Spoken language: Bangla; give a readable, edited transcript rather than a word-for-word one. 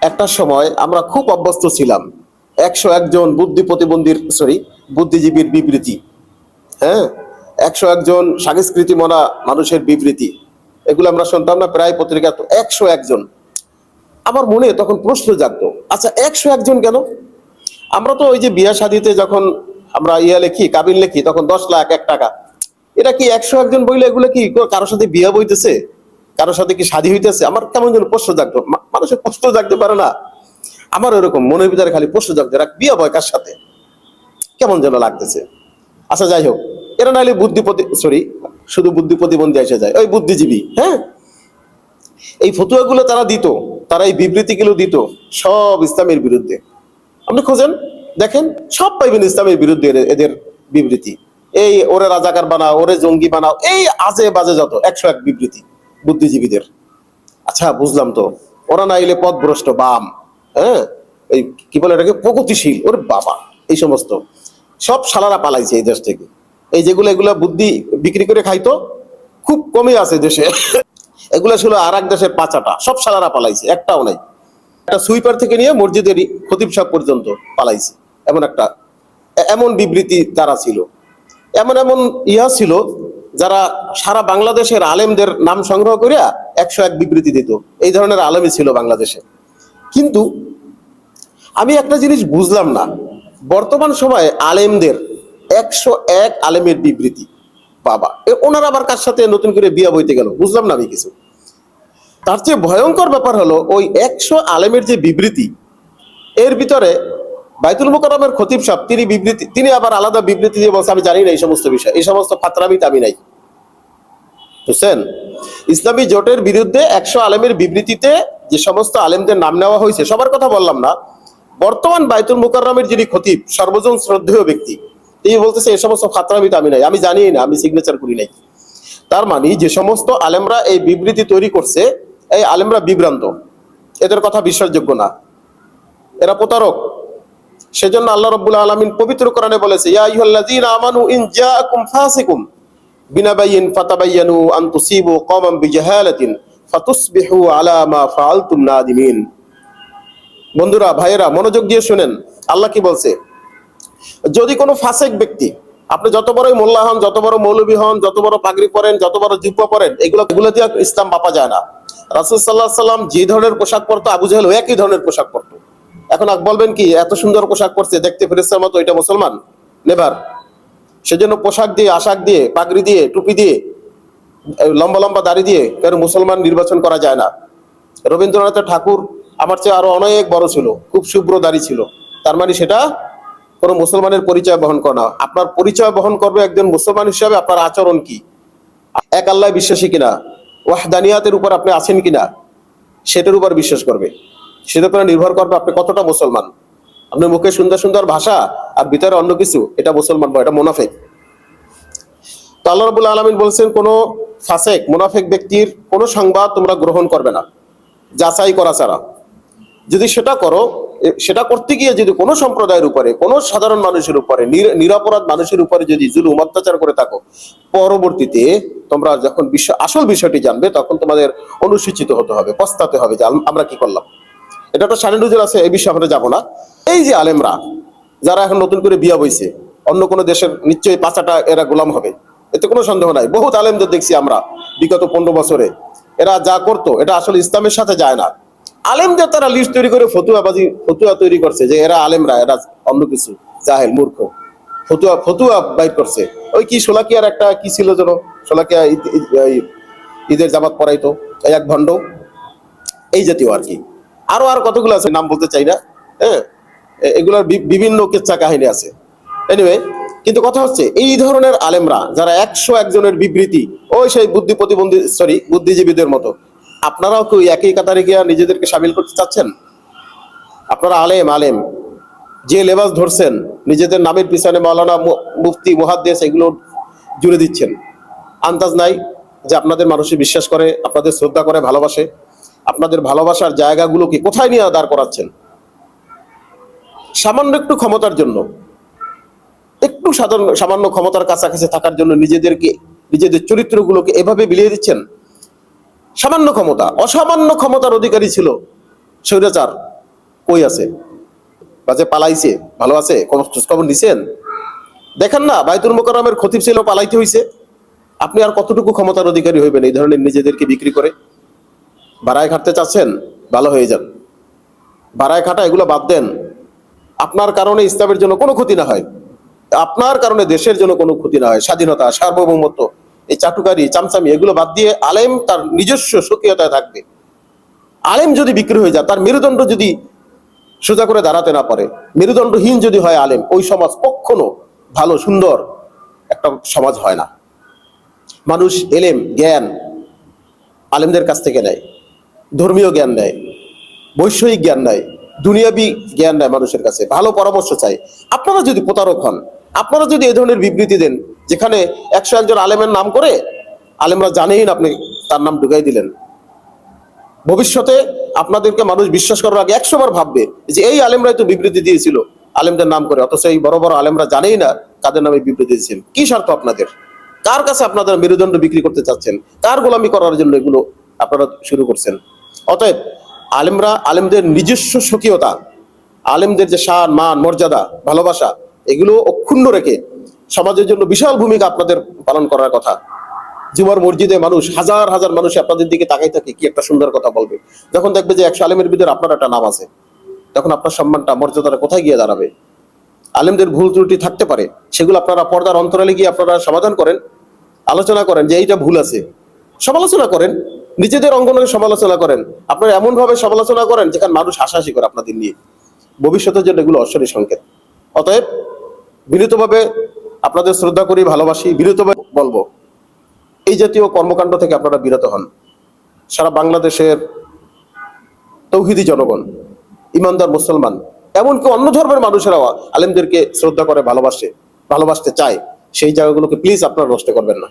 একটা সময় আমরা খুব অভ্যস্ত ছিলাম 101 জন বুদ্ধিজীবীর বিবৃতি। হ্যাঁ, 101 জন সংস্কৃতি মনা মানুষের বিবৃতি, এগুলো আমরা শুনতাম না প্রায় পত্রিকা। তো 101 জন, আমার মনে তখন প্রশ্ন জাগতো, আচ্ছা 101 জন কেন? আমরা তো ওই যে বিয়া শাদিতে যখন আমরা লেখি, কাবিন লেখি, তখন 10 লাখ 1 টাকা। এটা কি 101 জন বইলে এগুলো কি কারোর সাথে বিয়া বইতেছে, কারোর সাথে কি শাদী হইতেছে? আমার কেমন যেন প্রশ্ন জাগতো। মানুষের প্রশ্ন জাগতে পারে না? আমার এরকম মনের ভিতরে খালি প্রশ্ন জাগতো, এরা বিয়া বয় কার সাথে, কেমন যেন লাগতেছে। আচ্ছা যাই হোক, এরা নাহলে শুধু বুদ্ধি প্রতিবন্ধী এসে যায়, ওই বুদ্ধিজীবী। হ্যাঁ, এই ফতুয়াগুলো তারা দিত, তারা এই বিবৃতিগুলো দিত সব ইসলামের বিরুদ্ধে। আপনি খোঁজেন, দেখেন, সব পাইবেন ইসলামের বিরুদ্ধে এদের বিবৃতি। এই ওরে রাজাকার বানাও, ওরে জঙ্গি বানাও, এই আজে বাজে যত 101 বিবৃতি বুদ্ধিজীবীদের। আচ্ছা বুঝলাম, তো ওরা না এলে পথভ্রষ্ট বাম, হ্যাঁ, এই কি বলে এটাকে, প্রগতিশীল, ওরে বাবা, এই সমস্ত সব শালারা পালাইছে এই দেশ থেকে। এই এগুলা বুদ্ধি বিক্রি করে খাইতো, খুব কমই আছে দেশে। এগুলা ছিল আর এক দেশের পাচাটা, সব শালারা পালাইছে, একটাও নাই। একটা সুইপার থেকে নিয়ে মসজিদেরই খতিব সাহেব পর্যন্ত পালাইছে। এমন বিবৃতি তারা ছিল, এমন ছিল, যারা সারা বাংলাদেশের আলেমদের নাম সংগ্রহ করিয়া 101 বিবৃতি দিত। এই ধরনের আলেমই ছিল বাংলাদেশে। কিন্তু আমি একটা জিনিস বুঝলাম না, বর্তমান সময়ে আলেমদের 101 আলেমের বিবৃতি, বাবা, ওনারা আবার কার সাথে নতুন করে বিয়া বইতে গেল, বুঝলাম না আমি কিছু। তার চেয়ে ভয়ঙ্কর ব্যাপার হলো, ওই 100 আলেমের যে বিবৃতি, এর ভিতরে বাইতুল মুকাররমের খতিব সাহেব তিনি আবার আলাদা বিবৃতি দিয়ে বলছে, আমি জানি না এই সমস্ত বিষয়, এই সমস্ত ফাতরামিতে আমি নাই। বুঝছেন, ইসলামী জোটের বিরুদ্ধে 100 আলেমের বিবৃতিতে যে সমস্ত আলেমদের নাম নেওয়া হয়েছে, সবার কথা বললাম না, বর্তমান বাইতুল মুকাররমের যিনি খতিব, সর্বজন শ্রদ্ধেয় ব্যক্তি, তিনি বলতেছে এই সমস্ত ফাতরামিতে আমি নাই, আমি জানি না, আমি সিগনেচার করি নাই। তার মানে যে সমস্ত আলেমরা এই বিবৃতি তৈরি করছে, এই আলেমরা বিভ্রান্ত, এদের কথা বিশ্বাসযোগ্য না, এরা প্রতারক। সেজন্য আল্লাহ রাব্বুল আলামিন পবিত্র কোরআনে বলেছে, ইয়া আইয়ুহাল্লাযীনা আমানু ইন জাআকুম ফাসিকুম বিনাবাইয়িন ফাতাবায়ানু আন তুসিবু কওমান বিজাহালাতিন ফাতুসবিহু আলা মা ফাআলতুম নাদিমিন। বন্ধুরা, ভাইয়েরা, মনোযোগ দিয়ে শুনেন, আল্লাহ কি বলছে। যদি কোনো ফাসিক ব্যক্তি, আপনি যত বড়ই মোল্লা হন, যত বড় মৌলবী হন, যত বড় পাগড়ি পরেন, যত বড় জিব্বা পরেন, এগুলো দিয়ে ইসলাম মাপা যায় না। রাসূল সাল্লাল্লাহু আলাইহি সাল্লাম যে ধরনের পোশাক পরতো, আবু জাহেল একই ধরনের পোশাক পরতো। এখন বলবেন কি, এত সুন্দর পোশাক পরছে, দেখতে ফেরেশতার মতো, এটা মুসলমান? নেভার। সেজন্য পোশাক দিয়ে, আশাক দিয়ে, পাগড়ি দিয়ে, টুপি দিয়ে, লম্বা লম্বা দাড়ি দিয়ে কারো মুসলমান নির্বাচন করা যায় না। রবীন্দ্রনাথ ঠাকুর আমার চেয়ে আরো অনেক বড় ছিল, খুব শুভ্র দাড়ি ছিল, তার মানে সেটা কোনো মুসলমানের পরিচয় বহন করে না। আপনার পরিচয় বহন করবে একজন মুসলমান হিসাবে আপনার আচরণ কি, এক আল্লাহ বিশ্বাসী কিনা, ওয়াহদানিয়াতের উপর আপনি আছেন কিনা, সেটার উপর বিশ্বাস করবে। সেটার উপর নির্ভর করবে আপনি কতটা মুসলমান। আপনার মুখে সুন্দর সুন্দর ভাষা আর ভিতরে অন্য কিছু, এটা মুসলমান বা এটা মুনাফিক। তো আল্লাহ রাব্বুল আলামিন বলছেন, কোন ফাসিক মুনাফিক ব্যক্তির কোন সংবাদ তোমরা গ্রহণ করবে না যাচাই করা ছাড়া। যদি সেটা করো, সেটা করতে গিয়ে যদি কোনো সম্প্রদায়ের উপরে, কোনো সাধারণ মানুষের উপরে, নিরপরাধ মানুষের উপরে যদি জুলুম অত্যাচার করে থাকো, পরবর্তীতে তোমরা যখন আসল বিষয়টি জানবে, তখন তোমাদের অনুসূচিত হতে হবে, পস্তাতে হবে যে আমরা কি করলাম। এটা একটা শানে নজর আছে, এই বিষয়ে আমরা যাবো না। এই যে আলেমরা যারা এখন নতুন করে বিয়া বইছে, অন্য কোনো দেশের নিশ্চয়ই পাঁচাটা এরা গোলাম হবে, এতে কোনো সন্দেহ নাই। বহুত আলেমদের দেখছি আমরা বিগত 15 বছরে, এরা যা করতো এটা আসলে ইসলামের সাথে যায় না। আলেমদের তারা লিস্ট তৈরি করে ফতুয়া তৈরি করছে যে এরা আলেমরা, এরা অন্য কিছু, জাহেল, মূর্খ, ফতুয়া বাইর করছে। ওই কি শোলাকিয়ার একটা কি ছিল যেন, শোলাকিয়া ঈদের জামাত পড়াইতো এক ভণ্ড, এই জাতীয় আর কি। আর কতগুলো আছে, নাম বলতে চাই না। হ্যাঁ, এগুলোর বিভিন্ন কেচ্ছা কাহিনী আছে। এনিওয়ে, কিন্তু কথা হচ্ছে, এই ধরনের আলেমরা যারা 101 জনের বিবৃতি, ওই সেই বুদ্ধিজীবীদের মতো, আপনারাও কি একই কাতারে গিয়ে নিজেদেরকে সামিল করতে চাচ্ছেন? আপনারা আলেম যে লেবাস ধরছেন, নিজেদের নামের পিছনে মাওলানা, মুফতি, মুহাদ্দিস এগুলো জুড়ে দিচ্ছেন। আন্দাজ নাই যে আপনাদের মানুষই বিশ্বাস করে, আপনাদের শ্রদ্ধা করে, ভালোবাসে। আপনাদের ভালোবাসার জায়গাগুলোকে কোথায় নিয়ে দাঁড় করাচ্ছেন? সামান্য একটু ক্ষমতার জন্য, একটু সামান্য ক্ষমতার কাছাকাছি থাকার জন্য নিজেদের চরিত্রগুলোকে এভাবে বিলিয়ে দিচ্ছেন। সামান্য ক্ষমতা, অসামান্য ক্ষমতার অধিকারী ছিল স্বৈরাচার, কই আছে? বা যে পালাইছে ভালো আছে, খোঁজখবর নিছেন? দেখেন না, বাইতুল মোকাররমের খতিব ছিল, পালাইতে হইছে। আপনি আর কতটুকু ক্ষমতার অধিকারী হইবেন এই ধরনের নিজেদেরকে বিক্রি করে? ভাড়ায় খাটতে চাচ্ছেন, ভালো হয়ে যান। ভাড়ায় খাটা এগুলো বাদ দেন। আপনার কারণে ইসলামের জন্য কোনো ক্ষতি না হয়, আপনার কারণে দেশের জন্য কোনো ক্ষতি না হয়, স্বাধীনতা, সার্বভৌমত্ব, এই চাটুকারি চামচামি এগুলো বাদ দিয়ে আলেম তার নিজস্ব স্বকীয়তায় থাকবে। আলেম যদি বিক্রি হয়ে যায়, তার মেরুদণ্ড যদি সোজা করে দাঁড়াতে না পারে, মেরুদণ্ডহীন যদি হয় আলেম, ওই সমাজ কখনো ভালো সুন্দর একটা সমাজ হয় না। মানুষ এলেম জ্ঞান আলেমদের কাছ থেকে নেয়, ধর্মীয় জ্ঞান নেয়, বৈষয়িক জ্ঞান নেয়, দুনিয়াবি জ্ঞান নেয়, মানুষের কাছে ভালো পরামর্শ চাই। আপনারা যদি প্রতারক হন, আপনারা যদি এই ধরনের বিবৃতি দেন যেখানে 101 আলেমের নাম করে আলেমরা জানেই না আপনি তার নাম ঢুকাই দিলেন, ভবিষ্যতে আপনাদেরকে মানুষ বিশ্বাস করার আগে 100 বার ভাববে যে এই আলেমরাই তো বিবৃতি দিয়েছিল আলেমদের নাম করে, অথচ এই বড় বড় আলেমরা জানেই না কাদের নামে বিবৃতি দিয়েছেন। কি স্বার্থ আপনাদের? কার কাছে আপনাদের মেরুদণ্ড বিক্রি করতে চাচ্ছেন? কার গোলামি করার জন্য এগুলো আপনারা শুরু করছেন? অতএব আলেমরা, আলেমদের নিজস্ব স্বকীয়তা, আলেমদের যে শান মান মর্যাদা ভালোবাসা, এগুলো অক্ষুণ্ণ রেখে সমাজের জন্য বিশাল ভূমিকা আপনাদের পালন করার কথা। জুমার মসজিদে মানুষ হাজার হাজার মানুষ আপনাদের দিকে তাকাই থাকে, কি একটা সুন্দর কথা বলবে। যখন দেখবে যে 100 আলেমের ভিতরে আপনার একটা নাম আছে, তখন আপনার সম্মানটা মর্যাদাটা কোথায় গিয়ে দাঁড়াবে? আলেমদের ভুল ত্রুটি থাকতে পারে, সেগুলো আপনারা পর্দার অন্তরালে গিয়ে আপনারা সমাধান করেন, আলোচনা করেন যে এইটা ভুল আছে, সমালোচনা করেন, নিজেদের অঙ্গনে সমালোচনা করেন। আপনারা এমন ভাবে সমালোচনা করেন যেখানে মানুষ হাসাহাসি করে আপনাদের নিয়ে। ভবিষ্যতের জন্য এগুলো অশ্বরী সংকেত। অতএব বিনীতভাবে আপনাদের শ্রদ্ধা করি, ভালোবাসি, বিনীতভাবে বলবো এই জাতীয় কর্মকাণ্ড থেকে আপনারা বিরত হন। সারা বাংলাদেশের তৌহিদি জনগণ, ইমানদার মুসলমান, এমনকি অন্য ধর্মের মানুষেরাও আলেমদেরকে শ্রদ্ধা করে, ভালোবাসতে চায়। সেই জায়গাগুলোকে প্লিজ আপনারা নষ্ট করবেন না।